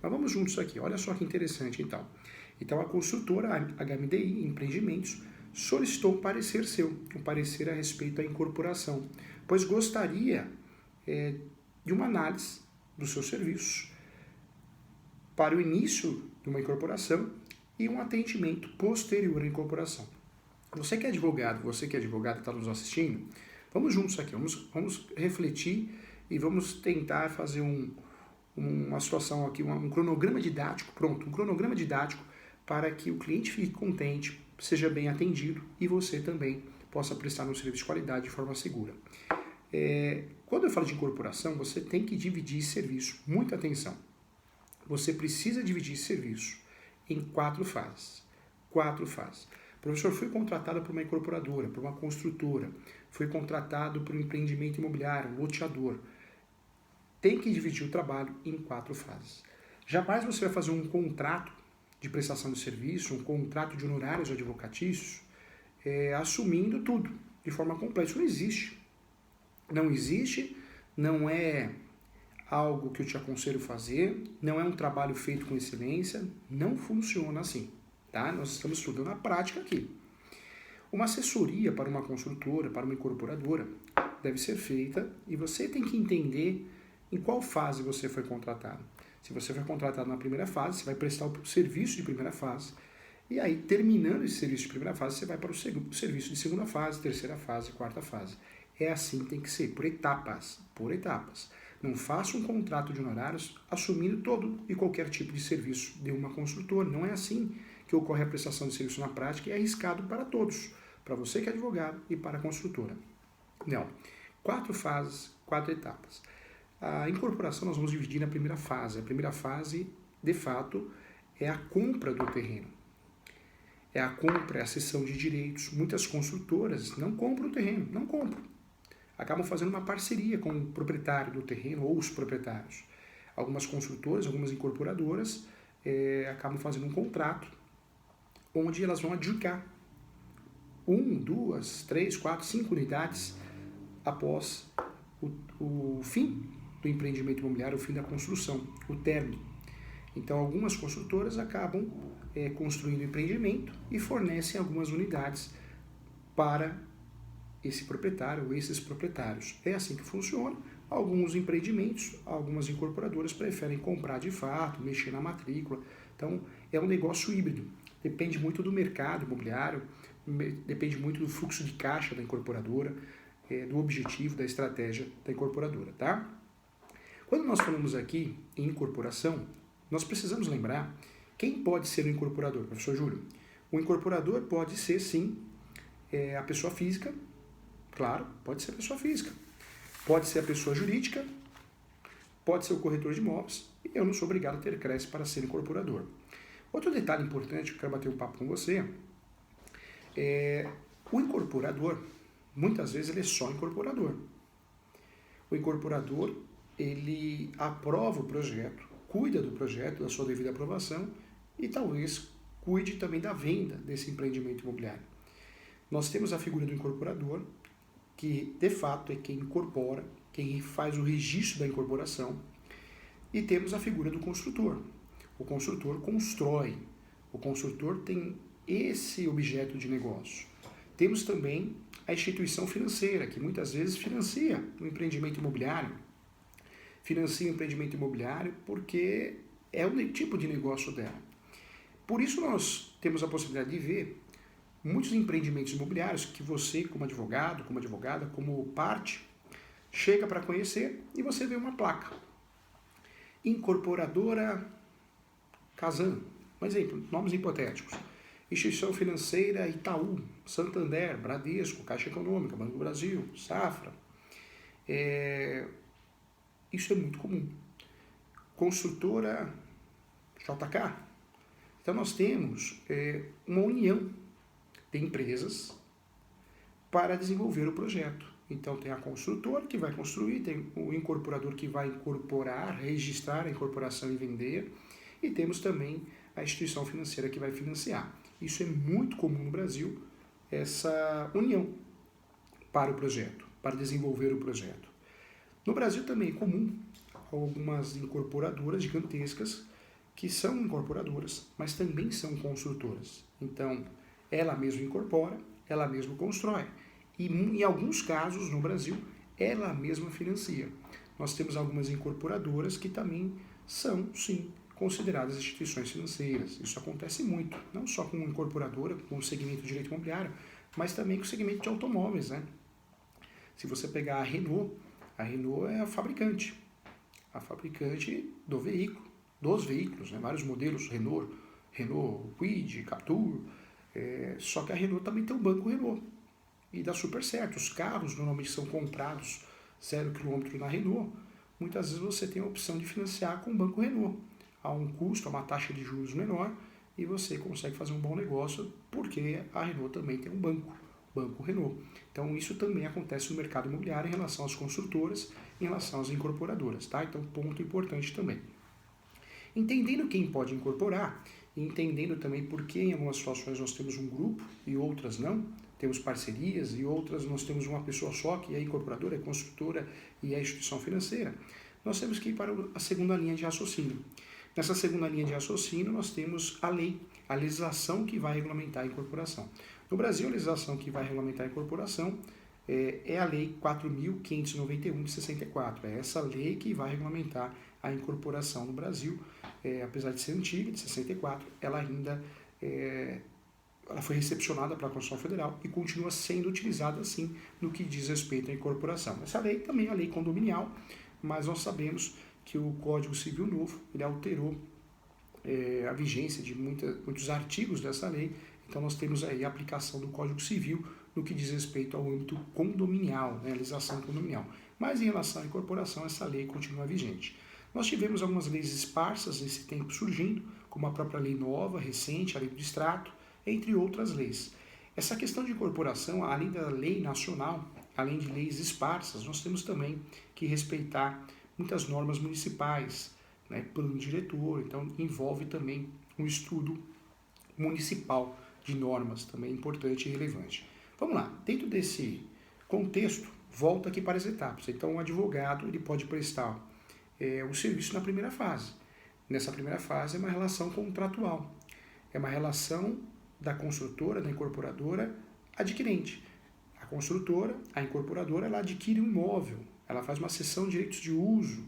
Mas vamos juntos aqui, olha só que interessante então. Então a construtora HMDI Empreendimentos solicitou um parecer seu, um parecer a respeito da incorporação, pois gostaria de uma análise dos seus serviços para o início de uma incorporação e um atendimento posterior à incorporação. Você que é advogado está nos assistindo, vamos juntos aqui, vamos refletir e vamos tentar fazer uma situação aqui, um cronograma didático, um cronograma didático para que o cliente fique contente, seja bem atendido e você também possa prestar um serviço de qualidade de forma segura. Quando eu falo de incorporação, você tem que dividir esse serviço, muita atenção. Você precisa dividir esse serviço em 4 fases. 4 fases. O professor foi contratado por uma incorporadora, por uma construtora, foi contratado por um empreendimento imobiliário, um loteador. Tem que dividir o trabalho em 4 fases. Jamais você vai fazer um contrato de prestação de serviço, um contrato de honorários advocatícios, assumindo tudo de forma completa. Isso não existe. Não existe, não é algo que eu te aconselho fazer, não é um trabalho feito com excelência, não funciona assim, tá? Nós estamos estudando a prática aqui. Uma assessoria para uma construtora, para uma incorporadora, deve ser feita e você tem que entender em qual fase você foi contratado. Se você foi contratado na primeira fase, você vai prestar o serviço de primeira fase, e aí, terminando esse serviço de primeira fase, você vai para o serviço de segunda fase, terceira fase, quarta fase. É assim que tem que ser, por etapas, por etapas. Não faça um contrato de honorários assumindo todo e qualquer tipo de serviço de uma construtora. Não é assim que ocorre a prestação de serviço na prática e é arriscado para todos, para você que é advogado e para a construtora. Não. 4 fases, 4 etapas. A incorporação nós vamos dividir na primeira fase. A primeira fase, de fato, é a compra do terreno. É a compra, é a cessão de direitos. Muitas construtoras não compram o terreno, não compram. Acabam fazendo uma parceria com o proprietário do terreno ou os proprietários. Algumas construtoras, algumas incorporadoras acabam fazendo um contrato onde elas vão adjudicar 1, 2, 3, 4, 5 unidades após o fim do empreendimento imobiliário, o fim da construção, o término. Então, algumas construtoras acabam construindo o empreendimento e fornecem algumas unidades para esse proprietário ou esses proprietários. É assim que funciona. Alguns empreendimentos, algumas incorporadoras preferem comprar de fato, mexer na matrícula. Então, é um negócio híbrido. Depende muito do mercado imobiliário, depende muito do fluxo de caixa da incorporadora, do objetivo, da estratégia da incorporadora, tá? Quando nós falamos aqui em incorporação, nós precisamos lembrar quem pode ser o incorporador, professor Júlio. O incorporador pode ser, sim, a pessoa física, claro, pode ser a pessoa física. Pode ser a pessoa jurídica, pode ser o corretor de imóveis, e eu não sou obrigado a ter crédito para ser incorporador. Outro detalhe importante que eu quero bater um papo com você o incorporador, muitas vezes ele é só incorporador. O incorporador, ele aprova o projeto, cuida do projeto, da sua devida aprovação e talvez cuide também da venda desse empreendimento imobiliário. Nós temos a figura do incorporador, que de fato é quem incorpora, quem faz o registro da incorporação, e temos a figura do construtor. O construtor constrói, o construtor tem esse objeto de negócio. Temos também a instituição financeira, que muitas vezes financia o empreendimento imobiliário. Financia o empreendimento imobiliário porque é o tipo de negócio dela. Por isso nós temos a possibilidade de ver muitos empreendimentos imobiliários que você, como advogado, como advogada, como parte, chega para conhecer e você vê uma placa. Incorporadora Casan, um exemplo, nomes hipotéticos. Instituição financeira Itaú, Santander, Bradesco, Caixa Econômica, Banco do Brasil, Safra. Isso é muito comum. Construtora JK. Então nós temos uma união de empresas para desenvolver o projeto. Então tem a construtora que vai construir, tem o incorporador que vai incorporar, registrar a incorporação e vender, e temos também a instituição financeira que vai financiar. Isso é muito comum no Brasil, essa união para o projeto, para desenvolver o projeto. No Brasil também é comum algumas incorporadoras gigantescas que são incorporadoras, mas também são construtoras. Então, ela mesma incorpora, ela mesma constrói. E em alguns casos, no Brasil, ela mesma financia. Nós temos algumas incorporadoras que também são, sim, consideradas instituições financeiras. Isso acontece muito, não só com incorporadora, com o segmento de direito imobiliário, mas também com o segmento de automóveis, né? Se você pegar a Renault é a fabricante do veículo, dos veículos, né? Vários modelos, Renault Kwid, Captur, só que a Renault também tem um banco Renault, e dá super certo. Os carros normalmente são comprados 0 km na Renault, muitas vezes você tem a opção de financiar com o banco Renault, a um custo, a uma taxa de juros menor, e você consegue fazer um bom negócio, porque a Renault também tem um banco Renault. Então isso também acontece no mercado imobiliário em relação às construtoras, em relação às incorporadoras, tá? Então ponto importante também. Entendendo quem pode incorporar, e entendendo também por que em algumas situações nós temos um grupo e outras não, temos parcerias e outras nós temos uma pessoa só que é incorporadora, é construtora e é instituição financeira, nós temos que ir para a segunda linha de raciocínio. Nessa segunda linha de raciocínio nós temos a lei, a legislação que vai regulamentar a incorporação. No Brasil, a legislação que vai regulamentar a incorporação é a Lei 4.591 de 64. É essa lei que vai regulamentar a incorporação no Brasil. Apesar de ser antiga, de 64, ela ainda ela foi recepcionada pela Constituição Federal e continua sendo utilizada, assim, no que diz respeito à incorporação. Essa lei também é a lei condominial, mas nós sabemos que o Código Civil Novo ele alterou a vigência de muitos artigos dessa lei. Então nós temos aí a aplicação do Código Civil no que diz respeito ao âmbito condominial, né, a legislação condominial. Mas em relação à incorporação, essa lei continua vigente. Nós tivemos algumas leis esparsas nesse tempo surgindo, como a própria lei nova, recente, a lei do distrato, entre outras leis. Essa questão de incorporação, além da lei nacional, além de leis esparsas, nós temos também que respeitar muitas normas municipais, né, plano diretor, então envolve também um estudo municipal de normas, também importante e relevante. Vamos lá, dentro desse contexto, volta aqui para as etapas. Então, o advogado ele pode prestar o serviço na primeira fase. Nessa primeira fase é uma relação contratual, é uma relação da construtora, da incorporadora, adquirente. A construtora, a incorporadora, ela adquire um imóvel, ela faz uma cessão de direitos de uso,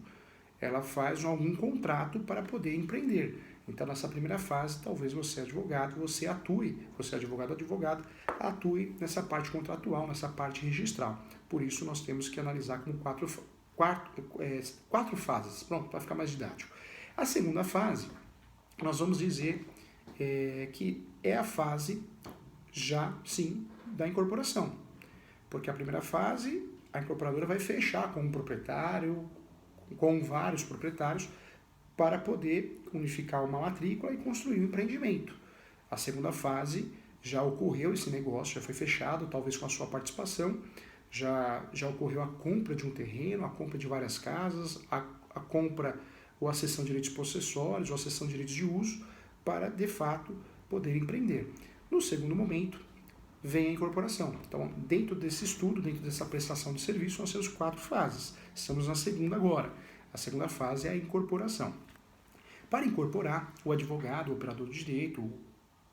ela faz algum contrato para poder empreender. Então, nessa primeira fase, talvez você, advogado, você atue nessa parte contratual, nessa parte registral. Por isso, nós temos que analisar como quatro fases. Pronto, para ficar mais didático. A segunda fase, nós vamos dizer que é a fase já, sim, da incorporação. Porque a primeira fase, a incorporadora vai fechar com um proprietário, com vários proprietários, para poder unificar uma matrícula e construir um empreendimento. A segunda fase já ocorreu esse negócio, já foi fechado, talvez com a sua participação, já ocorreu a compra de um terreno, a compra de várias casas, a compra ou a cessão de direitos possessórios, ou a cessão de direitos de uso, para, de fato, poder empreender. No segundo momento, vem a incorporação. Então, dentro desse estudo, dentro dessa prestação de serviço, nós temos 4 fases. Estamos na segunda agora. A segunda fase é a incorporação. Para incorporar, o advogado, o operador de direito,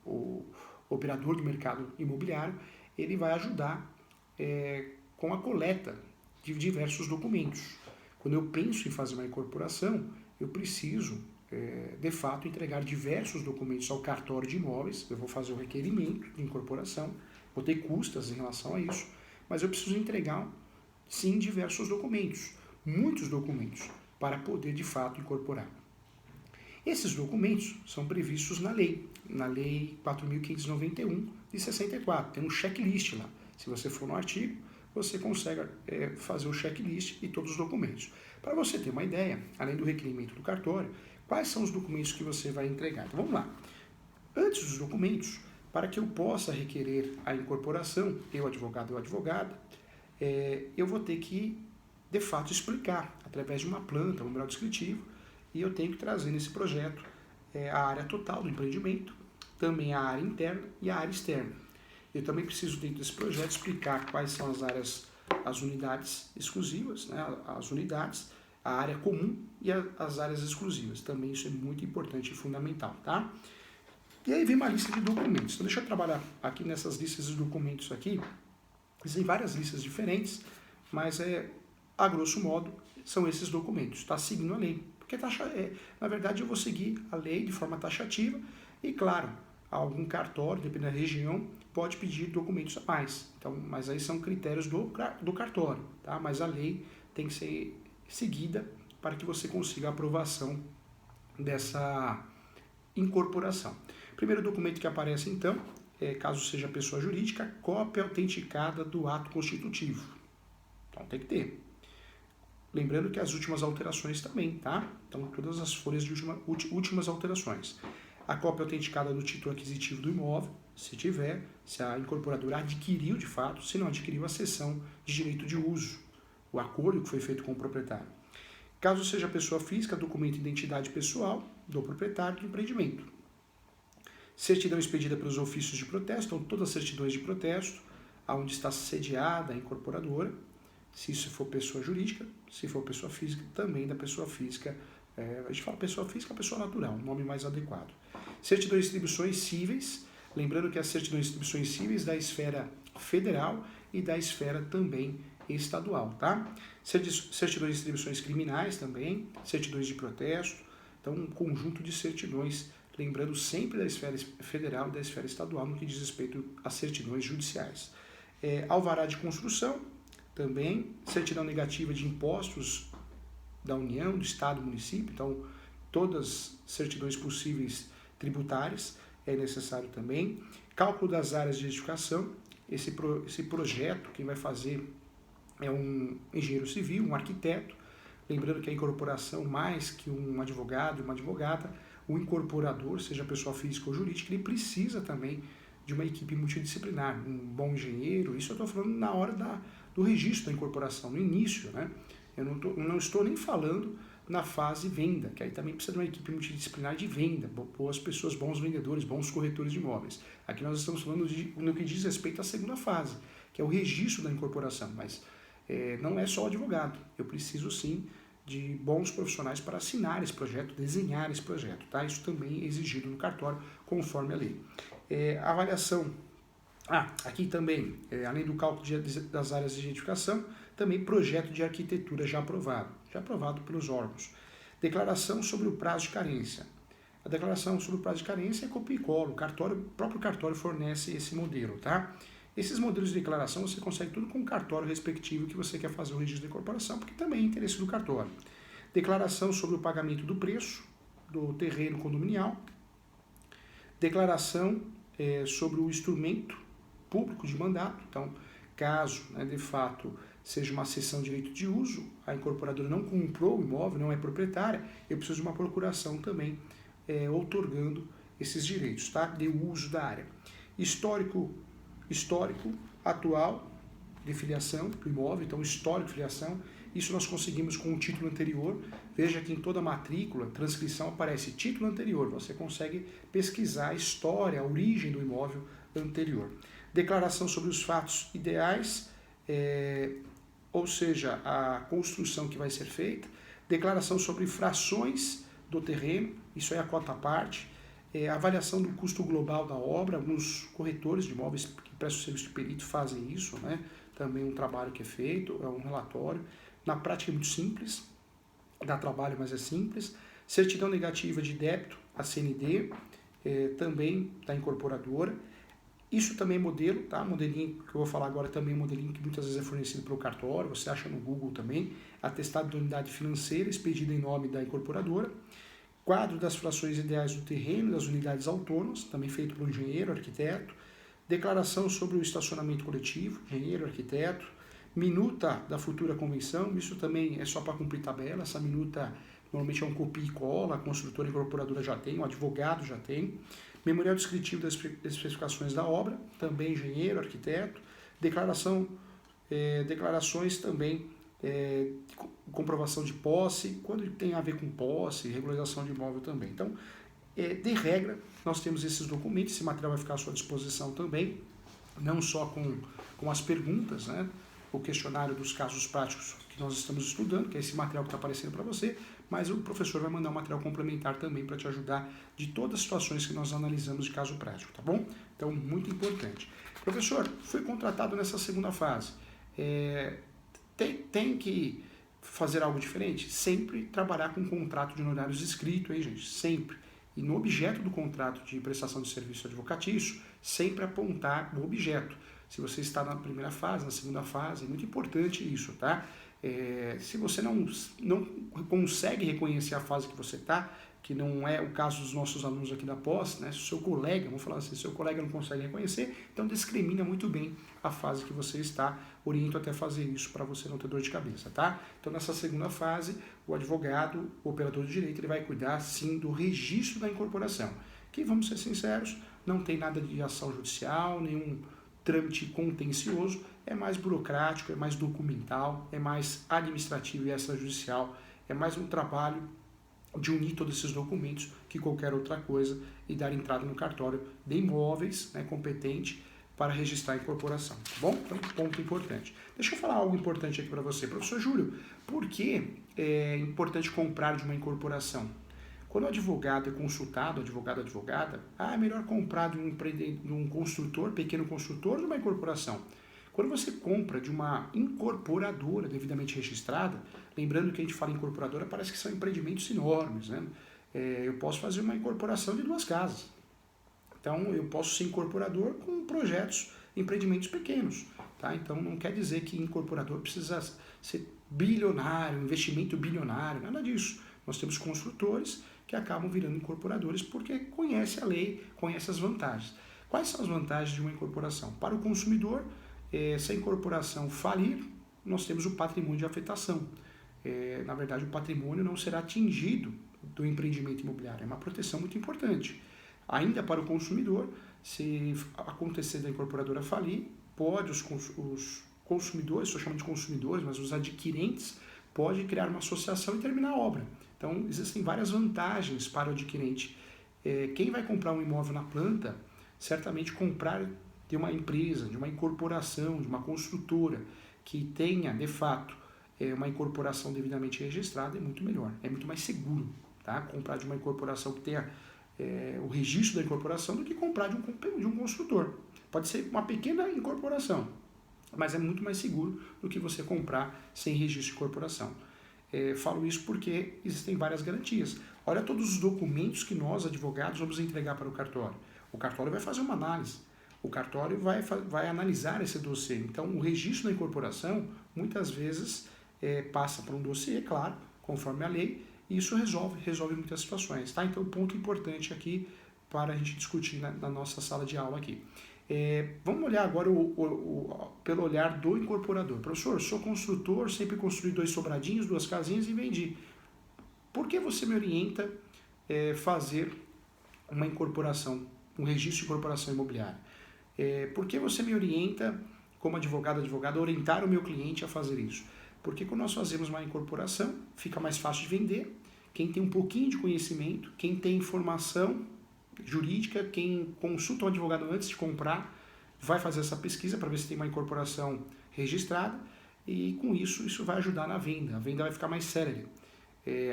o operador do mercado imobiliário, ele vai ajudar com a coleta de diversos documentos. Quando eu penso em fazer uma incorporação, eu preciso, de fato, entregar diversos documentos ao cartório de imóveis. Eu vou fazer o requerimento de incorporação, vou ter custas em relação a isso, mas eu preciso entregar, sim, diversos documentos, muitos documentos, para poder, de fato, incorporar. Esses documentos são previstos na Lei 4.591 de 64. Tem um checklist lá. Se você for no artigo, você consegue fazer o checklist e todos os documentos. Para você ter uma ideia, além do requerimento do cartório, quais são os documentos que você vai entregar? Então vamos lá. Antes dos documentos, para que eu possa requerer a incorporação, eu advogado ou advogada, eu vou ter que, de fato, explicar através de uma planta, um memorial descritivo, e eu tenho que trazer nesse projeto a área total do empreendimento, também a área interna e a área externa. Eu também preciso, dentro desse projeto, explicar quais são as áreas, as unidades exclusivas, né, as unidades, a área comum e as áreas exclusivas. Também isso é muito importante e fundamental, tá? E aí vem uma lista de documentos. Então deixa eu trabalhar aqui nessas listas de documentos aqui. Existem várias listas diferentes, mas a grosso modo são esses documentos. Está seguindo a lei. Porque na verdade eu vou seguir a lei de forma taxativa e, claro, algum cartório, dependendo da região, pode pedir documentos a mais. Então, mas aí são critérios do cartório, tá? Mas a lei tem que ser seguida para que você consiga a aprovação dessa incorporação. Primeiro documento que aparece, então, caso seja pessoa jurídica, cópia autenticada do ato constitutivo. Então tem que ter. Lembrando que as últimas alterações também, tá? Então todas as folhas de últimas alterações. A cópia autenticada do título aquisitivo do imóvel, se tiver, se a incorporadora adquiriu de fato, se não adquiriu a cessão de direito de uso, o acordo que foi feito com o proprietário. Caso seja pessoa física, documento de identidade pessoal do proprietário do empreendimento. Certidão expedida pelos ofícios de protesto, então todas as certidões de protesto, aonde está sediada a incorporadora, se isso for pessoa jurídica, se for pessoa física, também da pessoa física, a gente fala pessoa física, pessoa natural, um nome mais adequado. Certidões de distribuições cíveis, lembrando que as certidões de distribuições cíveis da esfera federal e da esfera também estadual, tá? Certidões de distribuições criminais também, certidões de protesto, então um conjunto de certidões, lembrando sempre da esfera federal e da esfera estadual no que diz respeito às certidões judiciais. Alvará de construção, também, certidão negativa de impostos da União, do Estado, do município, então todas as certidões possíveis tributárias é necessário também. Cálculo das áreas de edificação, esse projeto quem vai fazer é um engenheiro civil, um arquiteto, lembrando que a incorporação, mais que um advogado e uma advogada, o incorporador, seja pessoa física ou jurídica, ele precisa também de uma equipe multidisciplinar, um bom engenheiro, isso eu estou falando na hora do registro da incorporação, no início, né? Eu não estou nem falando na fase venda, que aí também precisa de uma equipe multidisciplinar de venda, boas pessoas, bons vendedores, bons corretores de imóveis. Aqui nós estamos falando no que diz respeito à segunda fase, que é o registro da incorporação, mas não é só o advogado, eu preciso sim de bons profissionais para assinar esse projeto, desenhar esse projeto, tá? Isso também é exigido no cartório, conforme a lei. Avaliação. Aqui também, além do cálculo das áreas de edificação, também projeto de arquitetura já aprovado pelos órgãos. Declaração sobre o prazo de carência. A declaração sobre o prazo de carência é copia e cola, o próprio cartório fornece esse modelo, tá? Esses modelos de declaração você consegue tudo com o cartório respectivo que você quer fazer o registro de incorporação, porque também é interesse do cartório. Declaração sobre o pagamento do preço do terreno condominial. Declaração sobre o instrumento público de mandato. Então, caso, de fato, seja uma cessão de direito de uso, a incorporadora não comprou o imóvel, não é proprietária, eu preciso de uma procuração também outorgando esses direitos, tá? De uso da área. Histórico atual de filiação do imóvel, então histórico de filiação, isso nós conseguimos com o título anterior. Veja que em toda matrícula, transcrição aparece título anterior, você consegue pesquisar a história, a origem do imóvel anterior. Declaração sobre os fatos ideais, ou seja, a construção que vai ser feita. Declaração sobre frações do terreno, isso é a cota à parte. Avaliação do custo global da obra, alguns corretores de imóveis que prestam serviço de perito fazem isso, né? Também um trabalho que é feito, é um relatório. Na prática é muito simples, dá trabalho, mas é simples. Certidão negativa de débito, a CND, também da incorporadora. Isso também é modelo, tá? Modelinho que eu vou falar agora também é um modelinho que muitas vezes é fornecido pelo cartório, você acha no Google também. Atestado de unidade financeira, expedido em nome da incorporadora. Quadro das frações ideais do terreno, das unidades autônomas, também feito pelo engenheiro, arquiteto. Declaração sobre o estacionamento coletivo, engenheiro, arquiteto. Minuta da futura convenção, isso também é só para cumprir tabela, essa minuta normalmente é um copia e cola, a construtora e incorporadora já tem, o advogado já tem. Memorial descritivo das especificações da obra, também engenheiro, arquiteto. Declarações também de comprovação de posse, quando tem a ver com posse, regularização de imóvel também. Então, de regra, nós temos esses documentos, esse material vai ficar à sua disposição também, não só com as perguntas, né? o questionário dos casos práticos que nós estamos estudando, que é esse material que está aparecendo para você, mas o professor vai mandar um material complementar também para te ajudar de todas as situações que nós analisamos de caso prático, tá bom? Então, muito importante. Professor, fui contratado nessa segunda fase. Tem que fazer algo diferente? Sempre trabalhar com um contrato de honorários escrito, aí, gente, sempre. E no objeto do contrato de prestação de serviço advocatício, sempre apontar o objeto. Se você está na primeira fase, na segunda fase, é muito importante isso, tá? Se você não consegue reconhecer a fase que você está, que não é o caso dos nossos alunos aqui da pós, né? Se o seu colega, vamos falar assim, se o seu colega não consegue reconhecer, então discrimina muito bem a fase que você está, oriento até fazer isso para você não ter dor de cabeça, tá? Então nessa segunda fase, o advogado, o operador de direito, ele vai cuidar sim do registro da incorporação, que vamos ser sinceros, não tem nada de ação judicial, nenhum trâmite contencioso, é mais burocrático, é mais documental, é mais administrativo e extrajudicial, é mais um trabalho de unir todos esses documentos que qualquer outra coisa e dar entrada no cartório de imóveis, né, competente para registrar a incorporação, tá bom? Então, ponto importante. Deixa eu falar algo importante aqui para você. Professor Júlio, por que é importante comprar de uma incorporação? Quando o advogado é consultado, advogada, é melhor comprar de um construtor, pequeno construtor, ou de uma incorporação. Quando você compra de uma incorporadora devidamente registrada, lembrando que a gente fala em incorporadora, parece que são empreendimentos enormes, né? Eu posso fazer uma incorporação de 2 casas. Então, eu posso ser incorporador com projetos, empreendimentos pequenos, tá? Então, não quer dizer que incorporador precisa ser bilionário, investimento bilionário, nada disso. Nós temos construtores que acabam virando incorporadores porque conhecem a lei, conhecem as vantagens. Quais são as vantagens de uma incorporação? Para o consumidor, se a incorporação falir, nós temos o patrimônio de afetação. Na verdade, o patrimônio não será atingido do empreendimento imobiliário. É uma proteção muito importante. Ainda para o consumidor, se acontecer da incorporadora falir, pode os consumidores, estou chamando de consumidores, mas os adquirentes, pode criar uma associação e terminar a obra. Então, existem várias vantagens para o adquirente. Quem vai comprar um imóvel na planta, certamente comprar de uma empresa, de uma incorporação, de uma construtora que tenha, de fato, uma incorporação devidamente registrada é muito melhor, é muito mais seguro, tá? Comprar de uma incorporação que tenha o registro da incorporação do que comprar de um construtor. Pode ser uma pequena incorporação, mas é muito mais seguro do que você comprar sem registro de incorporação. Falo isso porque existem várias garantias. Olha todos os documentos que nós, advogados, vamos entregar para o cartório. O cartório vai fazer uma análise. O cartório vai analisar esse dossiê. Então, o registro da incorporação, muitas vezes, passa por um dossiê, claro, conforme a lei, e isso resolve muitas situações. Tá? Então, ponto importante aqui para a gente discutir na nossa sala de aula aqui. Vamos olhar agora pelo olhar do incorporador. Professor, sou construtor, sempre construí 2 sobradinhos, 2 casinhas e vendi. Por que você me orienta fazer uma incorporação, um registro de incorporação imobiliária? Por que você me orienta, como advogado, orientar o meu cliente a fazer isso? Porque quando nós fazemos uma incorporação, fica mais fácil de vender. Quem tem um pouquinho de conhecimento, quem tem informação jurídica, quem consulta um advogado antes de comprar, vai fazer essa pesquisa para ver se tem uma incorporação registrada e com isso vai ajudar na venda. A venda vai ficar mais célere.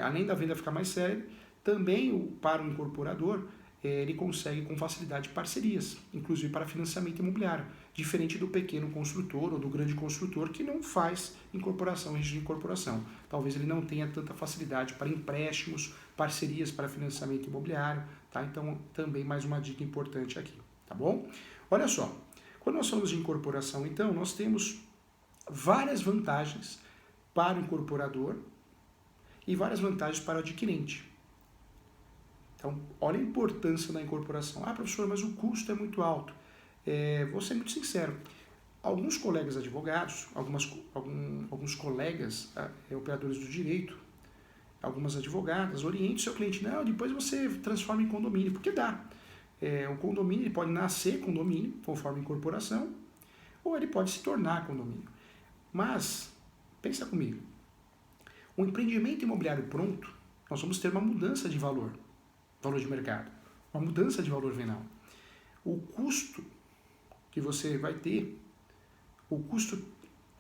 Além da venda ficar mais célere, também para o incorporador, ele consegue com facilidade parcerias, inclusive para financiamento imobiliário, diferente do pequeno construtor ou do grande construtor que não faz incorporação, registro de incorporação. Talvez ele não tenha tanta facilidade para empréstimos, parcerias para financiamento imobiliário, tá? Então, também mais uma dica importante aqui, tá bom? Olha só, quando nós falamos de incorporação, então, nós temos várias vantagens para o incorporador e várias vantagens para o adquirente. Então, olha a importância da incorporação. Professor, mas o custo é muito alto. Vou ser muito sincero. Alguns colegas advogados, alguns colegas operadores do direito, algumas advogadas, orientem o seu cliente. Não, depois você transforma em condomínio, porque dá. O condomínio ele pode nascer condomínio, conforme incorporação, ou ele pode se tornar condomínio. Mas, pensa comigo, um empreendimento imobiliário pronto, nós vamos ter uma mudança de valor de mercado, uma mudança de valor venal. O custo que você vai ter, o custo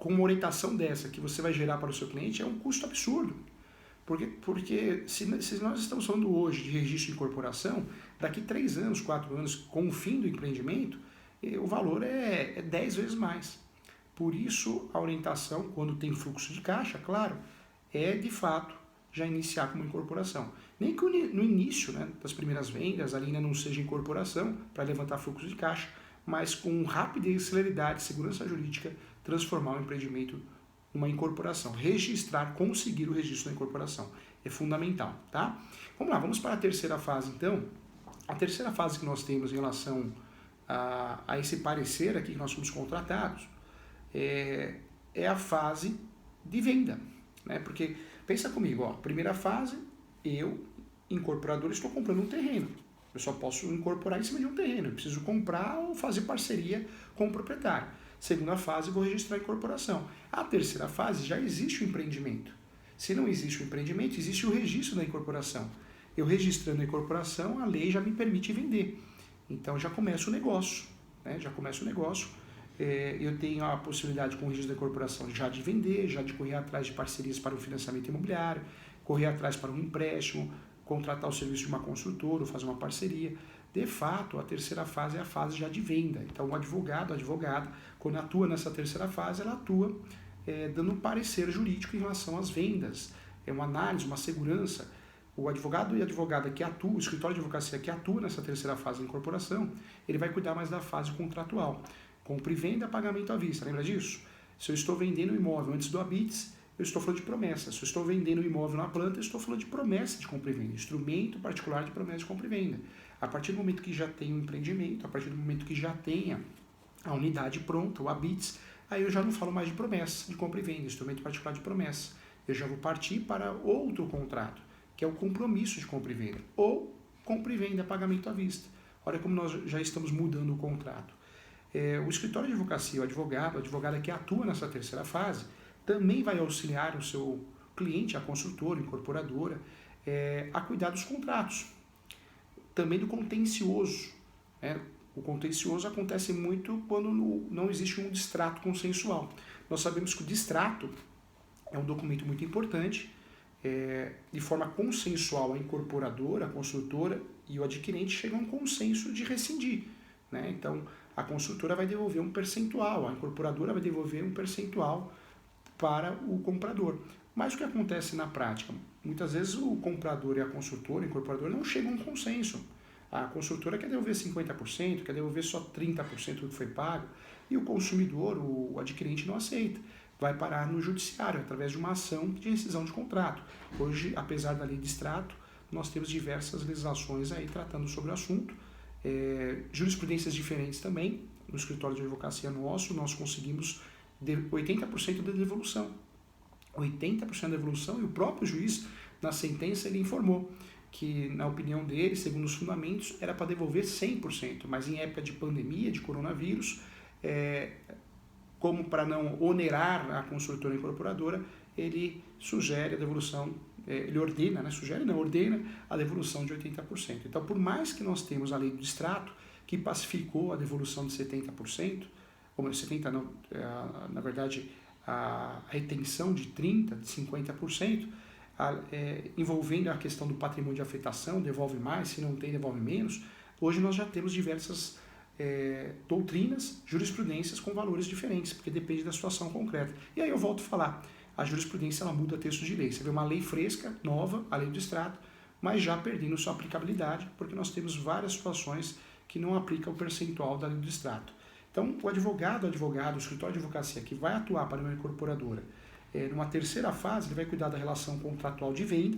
com uma orientação dessa que você vai gerar para o seu cliente é um custo absurdo. Porque se nós estamos falando hoje de registro de incorporação, daqui 3 anos, 4 anos, com o fim do empreendimento, o valor é 10 vezes mais. Por isso, a orientação, quando tem fluxo de caixa, claro, é de fato já iniciar com uma incorporação. Nem que no início, né, das primeiras vendas ali ainda não seja incorporação para levantar fluxo de caixa, mas com rapidez, celeridade, segurança jurídica, transformar o empreendimento numa incorporação. Registrar, conseguir o registro da incorporação. É fundamental, tá? Vamos lá, vamos para a terceira fase, então. A terceira fase que nós temos em relação a esse parecer aqui que nós fomos contratados é a fase de venda, né? Porque, pensa comigo, ó, primeira fase, eu, incorporador, estou comprando um terreno. Eu só posso incorporar em cima de um terreno. Eu preciso comprar ou fazer parceria com o proprietário. Segunda fase, vou registrar a incorporação. A terceira fase, já existe o empreendimento. Se não existe o empreendimento, existe o registro da incorporação. Eu registrando a incorporação, a lei já me permite vender. Então já começa o negócio, né? Já começa o negócio. Eu tenho a possibilidade com o registro da incorporação já de vender, já de correr atrás de parcerias para o financiamento imobiliário, correr atrás para um empréstimo, contratar o serviço de uma construtora ou fazer uma parceria. De fato, a terceira fase é a fase já de venda. Então, o advogado, a advogada, quando atua nessa terceira fase, ela atua dando um parecer jurídico em relação às vendas. É uma análise, uma segurança. O advogado e a advogada que atua, o escritório de advocacia que atua nessa terceira fase da incorporação, ele vai cuidar mais da fase contratual. Compra e venda, pagamento à vista. Lembra disso? Se eu estou vendendo o imóvel antes do habite, eu estou falando de promessa. Se eu estou vendendo o imóvel na planta, eu estou falando de promessa de compra e venda. Instrumento particular de promessa de compra e venda. A partir do momento que já tem o empreendimento, a partir do momento que já tenha a unidade pronta, o habite, aí eu já não falo mais de promessa de compra e venda, instrumento particular de promessa. Eu já vou partir para outro contrato, que é o compromisso de compra e venda. Ou compra e venda, pagamento à vista. Olha como nós já estamos mudando o contrato. O escritório de advocacia, o advogado, a advogada que atua nessa terceira fase, também vai auxiliar o seu cliente, a construtora, a incorporadora, a cuidar dos contratos. Também do contencioso. Né? O contencioso acontece muito quando não existe um distrato consensual. Nós sabemos que o distrato é um documento muito importante, de forma consensual a incorporadora, a construtora e o adquirente chegam a um consenso de rescindir. Né? Então, a construtora vai devolver um percentual, a incorporadora vai devolver um percentual para o comprador. Mas o que acontece na prática? Muitas vezes o comprador e a construtora, o incorporador, não chegam a um consenso. A construtora quer devolver 50%, quer devolver só 30% do que foi pago, e o consumidor, o adquirente, não aceita. Vai parar no judiciário, através de uma ação de rescisão de contrato. Hoje, apesar da lei de extrato, nós temos diversas legislações aí tratando sobre o assunto, jurisprudências diferentes também. No escritório de advocacia nosso, nós conseguimos 80% da devolução. 80% da devolução, e o próprio juiz, na sentença, ele informou que, na opinião dele, segundo os fundamentos, era para devolver 100%, mas em época de pandemia, de coronavírus, como para não onerar a construtora e incorporadora, ele sugere a devolução, ele ordena, né? Sugere não, ordena a devolução de 80%. Então, por mais que nós temos a lei do extrato, que pacificou a devolução de 70%, ou 70% não, na verdade, a retenção de 30%, de 50%, envolvendo a questão do patrimônio de afetação, devolve mais, se não tem, devolve menos. Hoje nós já temos diversas doutrinas, jurisprudências com valores diferentes, porque depende da situação concreta. E aí eu volto a falar, a jurisprudência ela muda texto de lei. Você vê uma lei fresca, nova, a lei do extrato, mas já perdendo sua aplicabilidade, porque nós temos várias situações que não aplicam o percentual da lei do extrato. Então, o advogado, o escritório de advocacia que vai atuar para uma incorporadora, numa terceira fase, ele vai cuidar da relação contratual de venda,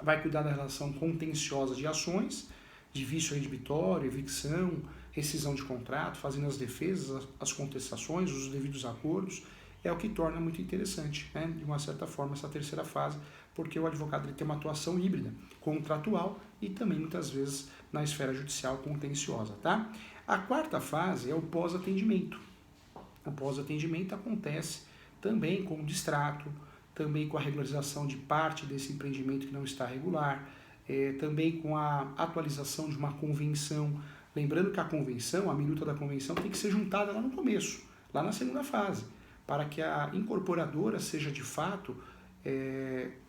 vai cuidar da relação contenciosa de ações, de vício redibitório, evicção, rescisão de contrato, fazendo as defesas, as contestações, os devidos acordos. É o que torna muito interessante, né, de uma certa forma, essa terceira fase, porque o advogado ele tem uma atuação híbrida, contratual e também, muitas vezes, na esfera judicial contenciosa. Tá? A quarta fase é o pós-atendimento. O pós-atendimento acontece também com o distrato, também com a regularização de parte desse empreendimento que não está regular, também com a atualização de uma convenção. Lembrando que a convenção, a minuta da convenção, tem que ser juntada lá no começo, lá na segunda fase. para que a incorporadora seja de fato,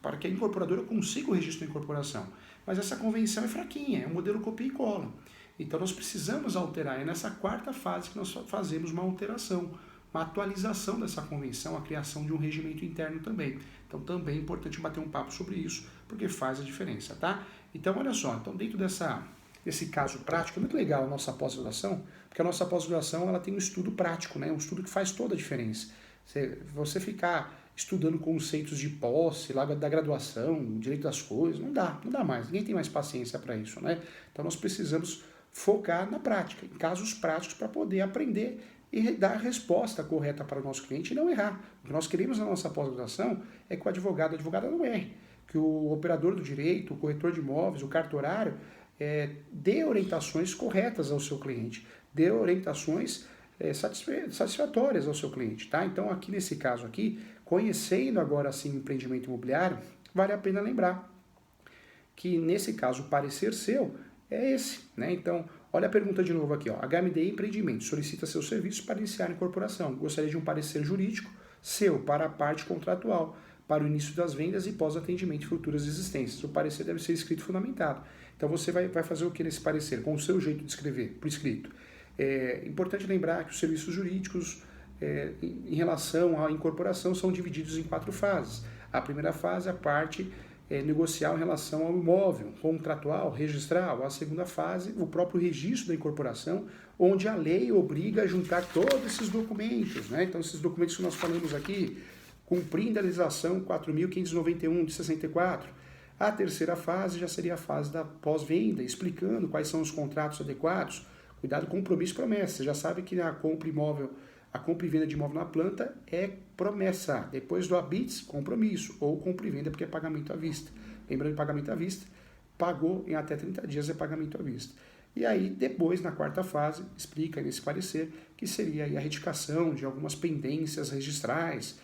para que a incorporadora consiga o registro da incorporação. Mas essa convenção é fraquinha, é um modelo copia e cola. Então nós precisamos alterar, é nessa quarta fase que nós fazemos uma alteração, uma atualização dessa convenção, a criação de um regimento interno também. Então também é importante bater um papo sobre isso, porque faz a diferença, tá? Então olha só, então dentro desse caso prático, é muito legal a nossa pós-graduação, porque a nossa pós-graduação ela tem um estudo prático, né? Um estudo que faz toda a diferença. Você ficar estudando conceitos de posse, lá da graduação, direito das coisas, não dá mais, ninguém tem mais paciência para isso, né? Então nós precisamos focar na prática, em casos práticos para poder aprender e dar a resposta correta para o nosso cliente e não errar. O que nós queremos na nossa pós-graduação é que o advogado, a advogada não erre, que o operador do direito, o corretor de imóveis, o cartorário, dê orientações corretas ao seu cliente, dê orientações satisfatórias ao seu cliente, tá? Então aqui nesse caso aqui, conhecendo agora sim o empreendimento imobiliário, vale a pena lembrar que nesse caso o parecer seu é esse, né? Então, olha a pergunta de novo aqui, ó. HMDI Empreendimento solicita seus serviços para iniciar a incorporação. Gostaria de um parecer jurídico seu para a parte contratual, para o início das vendas e pós-atendimento de futuras existências. O parecer deve ser escrito e fundamentado. Então, você vai fazer o que nesse parecer? Com o seu jeito de escrever, por escrito. É importante lembrar que os serviços jurídicos em relação à incorporação são divididos em 4 fases. A primeira fase é a parte negocial em relação ao imóvel, contratual, registral. A segunda fase, o próprio registro da incorporação, onde a lei obriga a juntar todos esses documentos, né? Então, esses documentos que nós falamos aqui, cumprindo a legislação 4.591 de 64. A terceira fase já seria a fase da pós-venda, explicando quais são os contratos adequados. Cuidado, compromisso e promessa. Você já sabe que a compra e venda de imóvel na planta é promessa. Depois do habite, compromisso. Ou compra e venda porque é pagamento à vista. Lembrando que pagamento à vista, pagou em até 30 dias é pagamento à vista. E aí, depois, na quarta fase, explica nesse parecer que seria aí a retificação de algumas pendências registrais,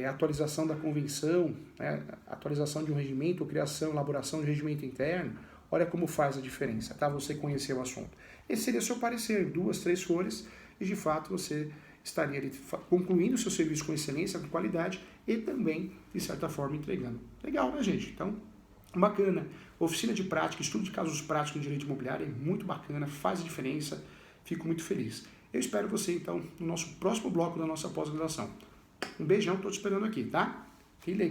atualização da convenção, né, atualização de um regimento, criação, elaboração de regimento interno. Olha como faz a diferença, tá? Você conhecer o assunto. Esse seria o seu parecer, 2, 3 folhas, e de fato você estaria ali concluindo o seu serviço com excelência, com qualidade e também, de certa forma, entregando. Legal, né, gente? Então, bacana. Oficina de prática, estudo de casos práticos em direito imobiliário é muito bacana, faz a diferença, fico muito feliz. Eu espero você, então, no nosso próximo bloco da nossa pós-graduação. Um beijão, estou te esperando aqui, tá? Que legal.